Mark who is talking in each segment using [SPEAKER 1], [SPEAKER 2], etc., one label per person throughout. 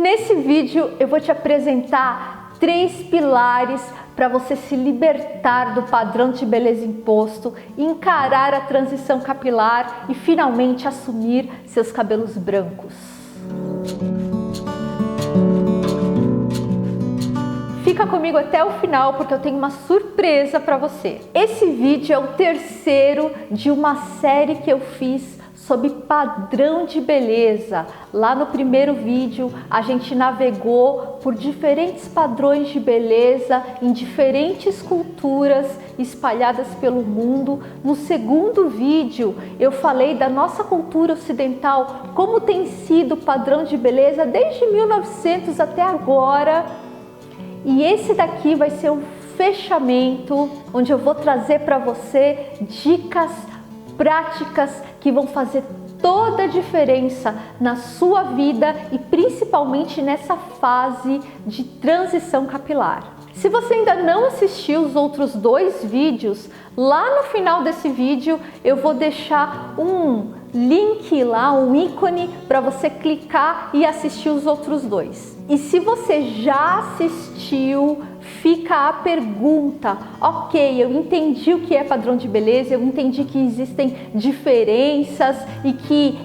[SPEAKER 1] Nesse vídeo eu vou te apresentar 3 pilares para você se libertar do padrão de beleza imposto, encarar a transição capilar e finalmente assumir seus cabelos brancos. Fica comigo até o final porque eu tenho uma surpresa para você. Esse vídeo é o terceiro de uma série que eu fiz sobre padrão de beleza. Lá no primeiro vídeo a gente navegou por diferentes padrões de beleza em diferentes culturas espalhadas pelo mundo. No segundo vídeo eu falei da nossa cultura ocidental, como tem sido o padrão de beleza desde 1900 até agora. E esse daqui vai ser um fechamento, onde eu vou trazer para você dicas práticas que vão fazer toda a diferença na sua vida e principalmente nessa fase de transição capilar. Se você ainda não assistiu os outros 2 vídeos, lá no final desse vídeo eu vou deixar um link lá, um ícone para você clicar e assistir os outros 2. E se você já assistiu, fica a pergunta: ok, eu entendi o que é padrão de beleza, eu entendi que existem diferenças e que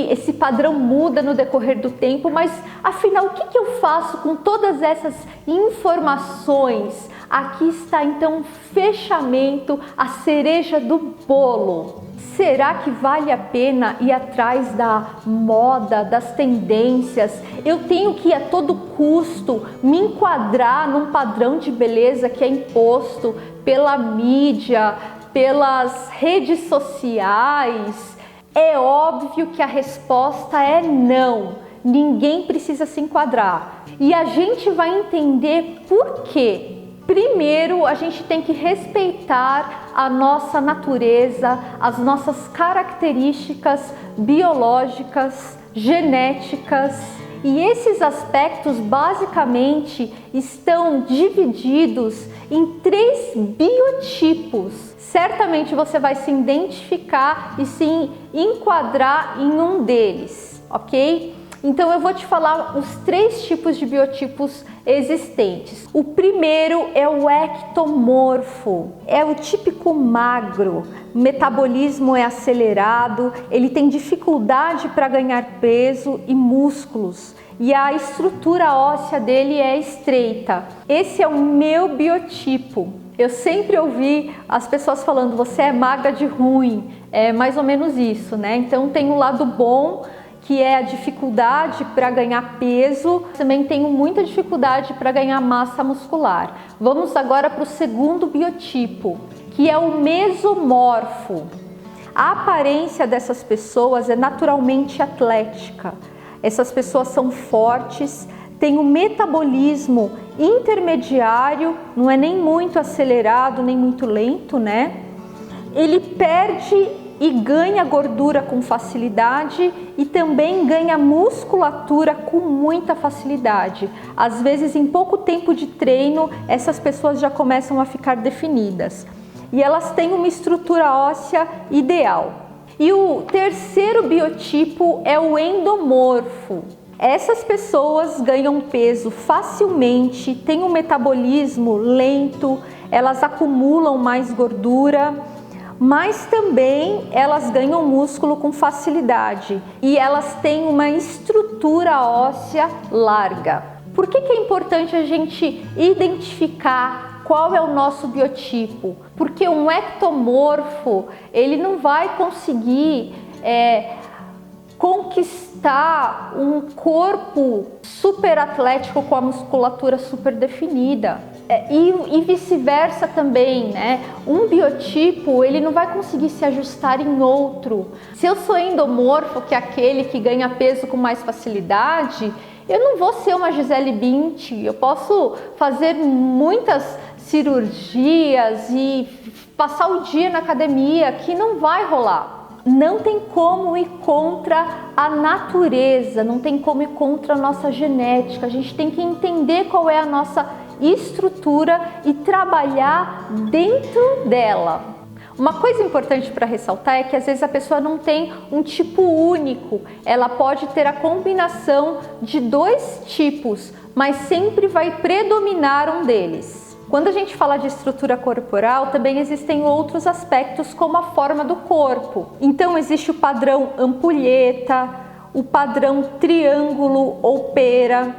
[SPEAKER 1] esse padrão muda no decorrer do tempo, mas afinal o que eu faço com todas essas informações? Aqui está então um fechamento, a cereja do bolo. Será que vale a pena ir atrás da moda, das tendências? Eu tenho que a todo custo me enquadrar num padrão de beleza que é imposto pela mídia, pelas redes sociais? É óbvio que a resposta é não. Ninguém precisa se enquadrar. E a gente vai entender por quê. Primeiro, a gente tem que respeitar a nossa natureza, as nossas características biológicas, genéticas. E esses aspectos basicamente estão divididos em 3 biotipos. Certamente você vai se identificar e se enquadrar em um deles, ok? Então eu vou te falar os 3 tipos de biotipos existentes. O primeiro é o ectomorfo, é o típico magro, o metabolismo é acelerado, ele tem dificuldade para ganhar peso e músculos e a estrutura óssea dele é estreita. Esse é o meu biotipo. Eu sempre ouvi as pessoas falando: você é magra de ruim, é mais ou menos isso, né? Então tem o lado bom, que é a dificuldade para ganhar peso. Também tenho muita dificuldade para ganhar massa muscular. Vamos agora para o segundo biotipo, que é o mesomorfo. A aparência dessas pessoas é naturalmente atlética. Essas pessoas são fortes, têm um metabolismo intermediário, não é nem muito acelerado, nem muito lento, né? Ele perde e ganha gordura com facilidade e também ganha musculatura com muita facilidade. Às vezes, em pouco tempo de treino, essas pessoas já começam a ficar definidas. E elas têm uma estrutura óssea ideal. E o terceiro biotipo é o endomorfo. Essas pessoas ganham peso facilmente, têm um metabolismo lento, elas acumulam mais gordura, mas também elas ganham músculo com facilidade e elas têm uma estrutura óssea larga. Por que é importante a gente identificar qual é o nosso biotipo? Porque um ectomorfo, ele não vai conseguir conquistar um corpo super atlético com a musculatura super definida. E vice-versa também, né? Um biotipo, ele não vai conseguir se ajustar em outro. Se eu sou endomorfo, que é aquele que ganha peso com mais facilidade, eu não vou ser uma Gisele Bündchen. Eu posso fazer muitas cirurgias e passar o dia na academia, que não vai rolar. Não tem como ir contra a natureza, não tem como ir contra a nossa genética. A gente tem que entender qual é a nossa estrutura e trabalhar dentro dela. Uma coisa importante para ressaltar é que às vezes a pessoa não tem um tipo único, ela pode ter a combinação de 2 tipos, mas sempre vai predominar um deles. Quando a gente fala de estrutura corporal, também existem outros aspectos como a forma do corpo. Então existe o padrão ampulheta, o padrão triângulo ou pera,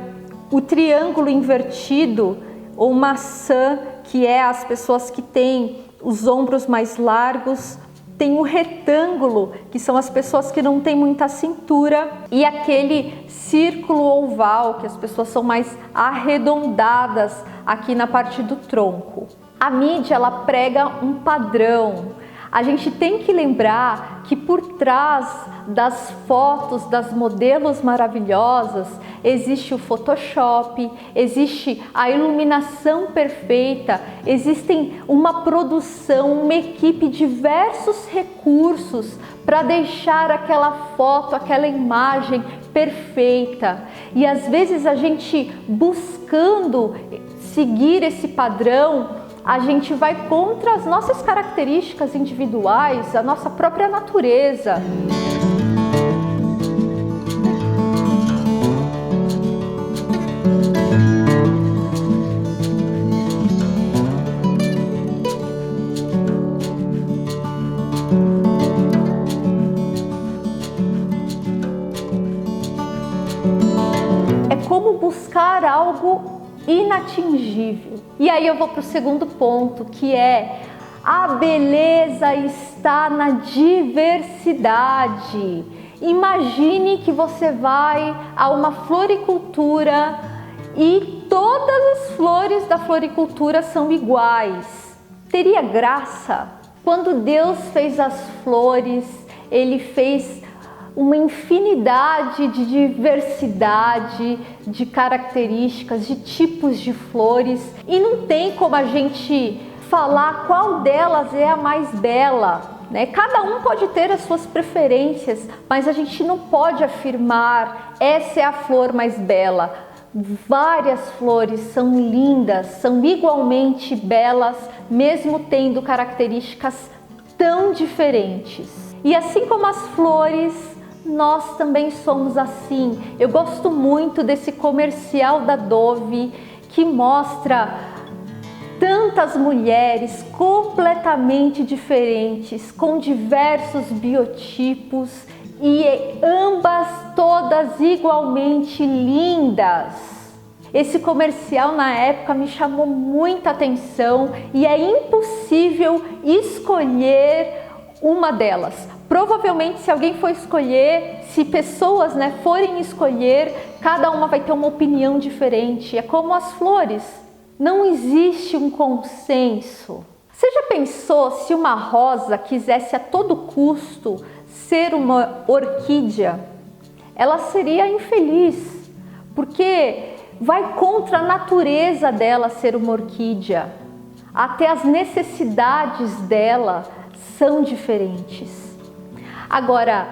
[SPEAKER 1] o triângulo invertido ou maçã, que é as pessoas que têm os ombros mais largos, tem o retângulo, que são as pessoas que não têm muita cintura, e aquele círculo oval, que as pessoas são mais arredondadas aqui na parte do tronco. A mídia, ela prega um padrão. A gente tem que lembrar que por trás das fotos das modelos maravilhosas existe o Photoshop, existe a iluminação perfeita, existem uma produção, uma equipe, diversos recursos para deixar aquela foto, aquela imagem perfeita. E às vezes a gente buscando seguir esse padrão, a gente vai contra as nossas características individuais, a nossa própria natureza. É como buscar algo inatingível. E aí eu vou para o segundo ponto, que é a beleza está na diversidade. Imagine que você vai a uma floricultura e todas as flores da floricultura são iguais. Teria graça? Quando Deus fez as flores, Ele fez uma infinidade de diversidade de características, de tipos de flores, e não tem como a gente falar qual delas é a mais bela, né? Cada um pode ter as suas preferências, mas a gente não pode afirmar essa é a flor mais bela. Várias flores são lindas, são igualmente belas, mesmo tendo características tão diferentes. E assim como as flores, nós também somos assim. Eu gosto muito desse comercial da Dove que mostra tantas mulheres completamente diferentes, com diversos biotipos e ambas todas igualmente lindas. Esse comercial na época me chamou muita atenção e é impossível escolher uma delas. Provavelmente, se alguém for escolher, se pessoas, forem escolher, cada uma vai ter uma opinião diferente. É como as flores, não existe um consenso. Você já pensou se uma rosa quisesse a todo custo ser uma orquídea? Ela seria infeliz, porque vai contra a natureza dela ser uma orquídea. Até as necessidades dela são diferentes. Agora,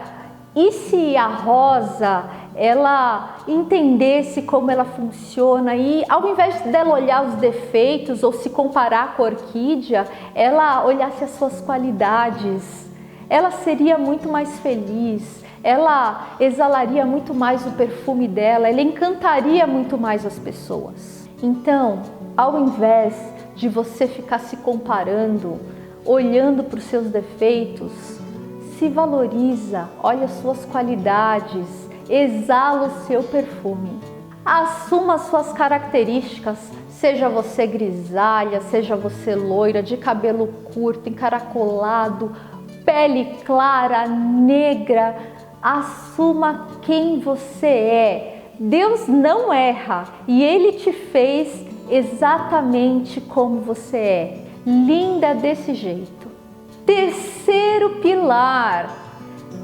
[SPEAKER 1] e se a rosa, ela entendesse como ela funciona e ao invés dela olhar os defeitos ou se comparar com a orquídea, ela olhasse as suas qualidades, ela seria muito mais feliz, ela exalaria muito mais o perfume dela, ela encantaria muito mais as pessoas. Então, ao invés de você ficar se comparando, olhando para os seus defeitos, se valoriza, olha as suas qualidades, exala o seu perfume. Assuma as suas características, seja você grisalha, seja você loira, de cabelo curto, encaracolado, pele clara, negra. Assuma quem você é. Deus não erra e Ele te fez exatamente como você é, linda desse jeito. Terceiro pilar,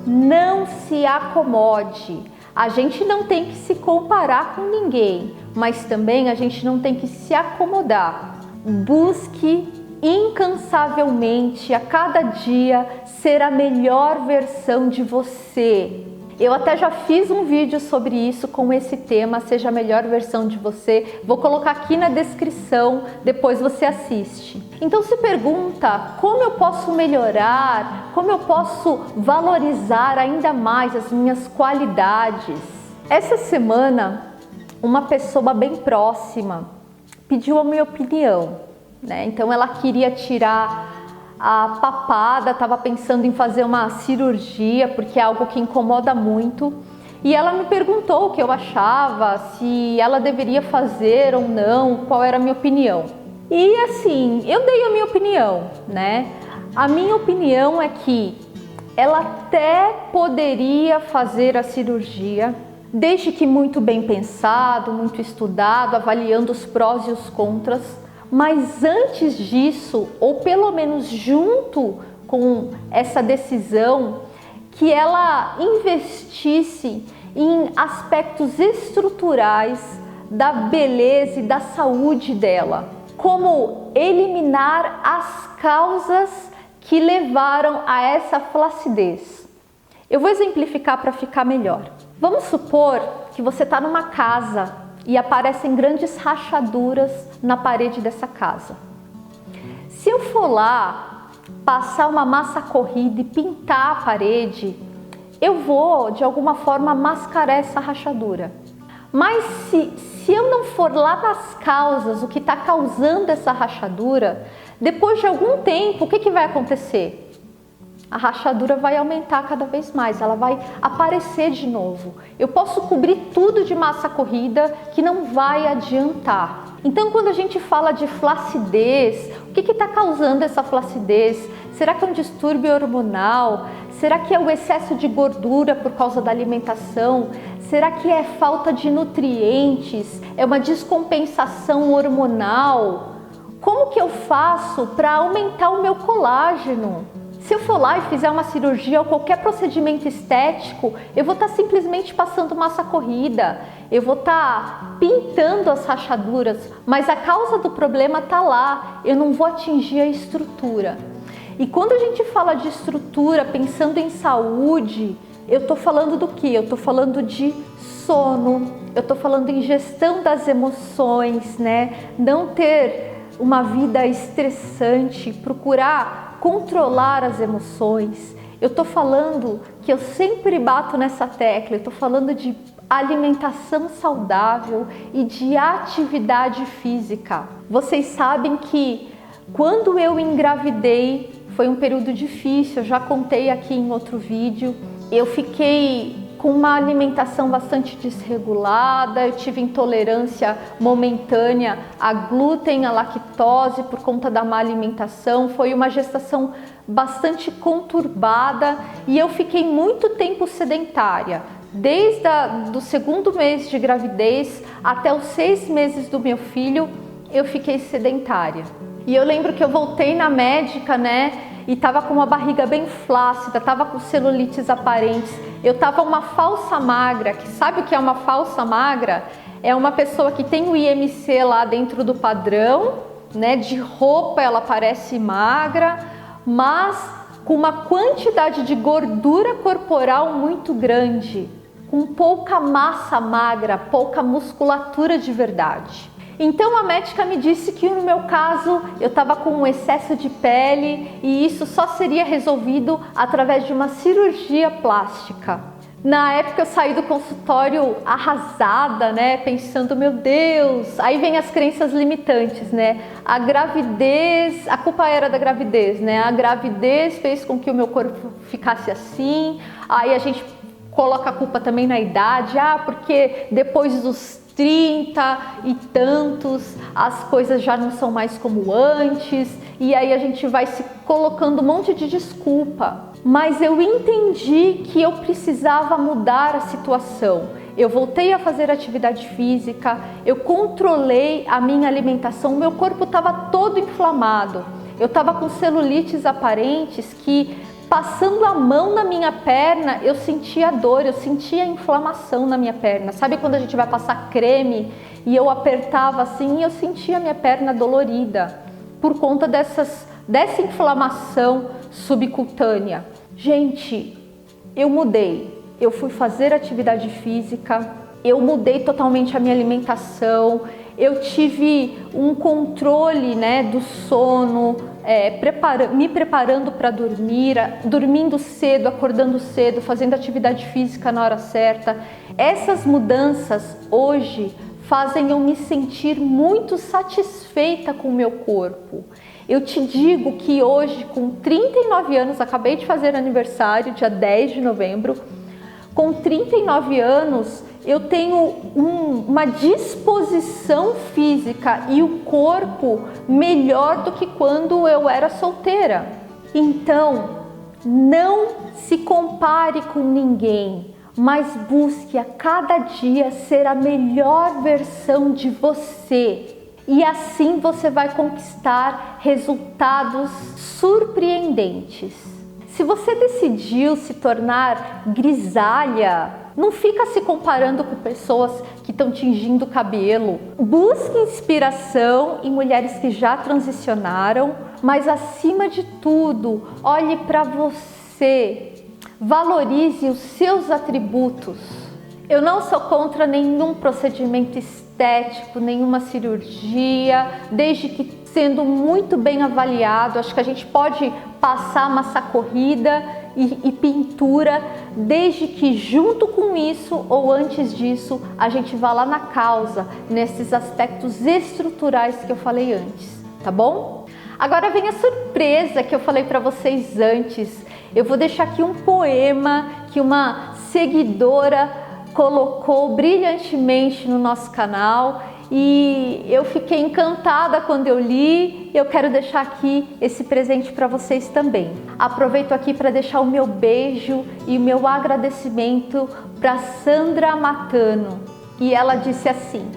[SPEAKER 1] não se acomode. A gente não tem que se comparar com ninguém, mas também a gente não tem que se acomodar. Busque incansavelmente a cada dia ser a melhor versão de você. Eu até já fiz um vídeo sobre isso com esse tema, Seja a Melhor Versão de Você. Vou colocar aqui na descrição, depois você assiste. Então se pergunta como eu posso melhorar, como eu posso valorizar ainda mais as minhas qualidades. Essa semana, uma pessoa bem próxima pediu a minha opinião, né? Então ela queria tirar a papada, estava pensando em fazer uma cirurgia, porque é algo que incomoda muito. E ela me perguntou o que eu achava, se ela deveria fazer ou não, qual era a minha opinião. E assim, eu dei a minha opinião, né? A minha opinião é que ela até poderia fazer a cirurgia, desde que muito bem pensado, muito estudado, avaliando os prós e os contras. Mas antes disso, ou pelo menos junto com essa decisão, que ela investisse em aspectos estruturais da beleza e da saúde dela, como eliminar as causas que levaram a essa flacidez. Eu vou exemplificar para ficar melhor. Vamos supor que você está numa casa e aparecem grandes rachaduras na parede dessa casa. Se eu for lá, passar uma massa corrida e pintar a parede, eu vou, de alguma forma, mascarar essa rachadura. Mas se eu não for lá nas causas, o que está causando essa rachadura, depois de algum tempo, o que vai acontecer? A rachadura vai aumentar cada vez mais, ela vai aparecer de novo. Eu posso cobrir tudo de massa corrida que não vai adiantar. Então, quando a gente fala de flacidez, o que está causando essa flacidez? Será que é um distúrbio hormonal? Será que é o excesso de gordura por causa da alimentação? Será que é falta de nutrientes? É uma descompensação hormonal? Como que eu faço para aumentar o meu colágeno? Se eu for lá e fizer uma cirurgia ou qualquer procedimento estético, eu vou estar simplesmente passando massa corrida, eu vou estar pintando as rachaduras, mas a causa do problema está lá, eu não vou atingir a estrutura. E quando a gente fala de estrutura, pensando em saúde, eu estou falando do quê? Eu estou falando de sono, eu estou falando em gestão das emoções, né? Não ter uma vida estressante, procurar controlar as emoções. Eu estou falando que eu sempre bato nessa tecla, eu estou falando de alimentação saudável e de atividade física. Vocês sabem que quando eu engravidei, foi um período difícil, eu já contei aqui em outro vídeo, eu fiquei com uma alimentação bastante desregulada, eu tive intolerância momentânea a glúten, a lactose por conta da má alimentação, foi uma gestação bastante conturbada e eu fiquei muito tempo sedentária, desde do segundo mês de gravidez até os 6 meses do meu filho, eu fiquei sedentária. E eu lembro que eu voltei na médica, né? E tava com uma barriga bem flácida, tava com celulites aparentes. Eu tava uma falsa magra, que sabe o que é uma falsa magra? É uma pessoa que tem o IMC lá dentro do padrão, né? De roupa ela parece magra, mas com uma quantidade de gordura corporal muito grande, com pouca massa magra, pouca musculatura de verdade. Então a médica me disse que no meu caso eu estava com um excesso de pele e isso só seria resolvido através de uma cirurgia plástica. Na época eu saí do consultório arrasada, né, pensando, meu Deus, aí vem as crenças limitantes, né, a gravidez, a culpa era da gravidez, né, a gravidez fez com que o meu corpo ficasse assim, aí a gente coloca a culpa também na idade, porque depois dos 30 e tantos, as coisas já não são mais como antes, e aí a gente vai se colocando um monte de desculpa. Mas eu entendi que eu precisava mudar a situação. Eu voltei a fazer atividade física, eu controlei a minha alimentação, meu corpo estava todo inflamado. Eu estava com celulites aparentes que, passando a mão na minha perna, eu sentia dor, eu sentia inflamação na minha perna. Sabe quando a gente vai passar creme e eu apertava assim e eu sentia a minha perna dolorida por conta dessa inflamação subcutânea? Gente, eu mudei. eu fui fazer atividade física, eu mudei totalmente a minha alimentação, eu tive um controle, né, do sono, me preparando para dormir, dormindo cedo, acordando cedo, fazendo atividade física na hora certa. Essas mudanças hoje fazem eu me sentir muito satisfeita com o meu corpo. Eu te digo que hoje, com 39 anos, acabei de fazer aniversário, dia 10 de novembro, com 39 anos, eu tenho uma disposição física e o corpo melhor do que quando eu era solteira. Então, não se compare com ninguém, mas busque a cada dia ser a melhor versão de você. E assim você vai conquistar resultados surpreendentes. Se você decidiu se tornar grisalha, não fica se comparando com pessoas que estão tingindo o cabelo. Busque inspiração em mulheres que já transicionaram, mas acima de tudo, olhe para você. Valorize os seus atributos. Eu não sou contra nenhum procedimento estético, nenhuma cirurgia, desde que sendo muito bem avaliado. Acho que a gente pode passar massa corrida e pintura, desde que junto com isso ou antes disso a gente vá lá na causa, nesses aspectos estruturais que eu falei antes, tá bom? Agora vem a surpresa que eu falei para vocês antes. Eu vou deixar aqui um poema que uma seguidora colocou brilhantemente no nosso canal e eu fiquei encantada quando eu li. Eu quero deixar aqui esse presente para vocês também. Aproveito aqui para deixar o meu beijo e o meu agradecimento para Sandra Matano. E ela disse assim: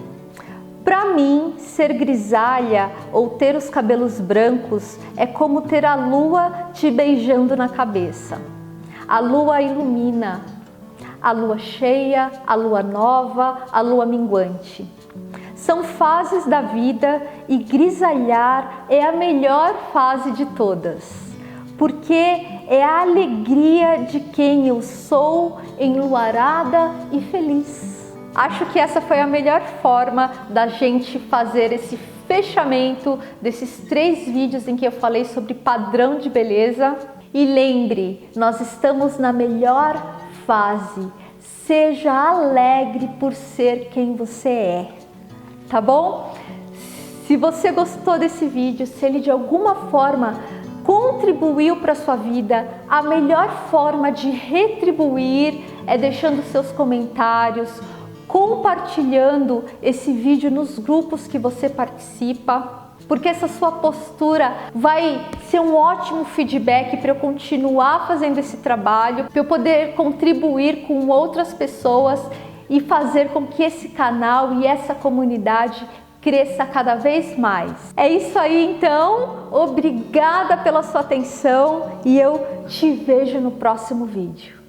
[SPEAKER 1] para mim, ser grisalha ou ter os cabelos brancos é como ter a lua te beijando na cabeça. A lua ilumina, a lua cheia, a lua nova, a lua minguante. São fases da vida e grisalhar é a melhor fase de todas, porque é a alegria de quem eu sou, enluarada e feliz. Acho que essa foi a melhor forma da gente fazer esse fechamento desses 3 vídeos em que eu falei sobre padrão de beleza. E lembre, nós estamos na melhor fase. Seja alegre por ser quem você é, tá bom? Se você gostou desse vídeo, se ele de alguma forma contribuiu para a sua vida, a melhor forma de retribuir é deixando seus comentários, compartilhando esse vídeo nos grupos que você participa, porque essa sua postura vai ser um ótimo feedback para eu continuar fazendo esse trabalho, para eu poder contribuir com outras pessoas e fazer com que esse canal e essa comunidade cresça cada vez mais. É isso aí então, obrigada pela sua atenção e eu te vejo no próximo vídeo.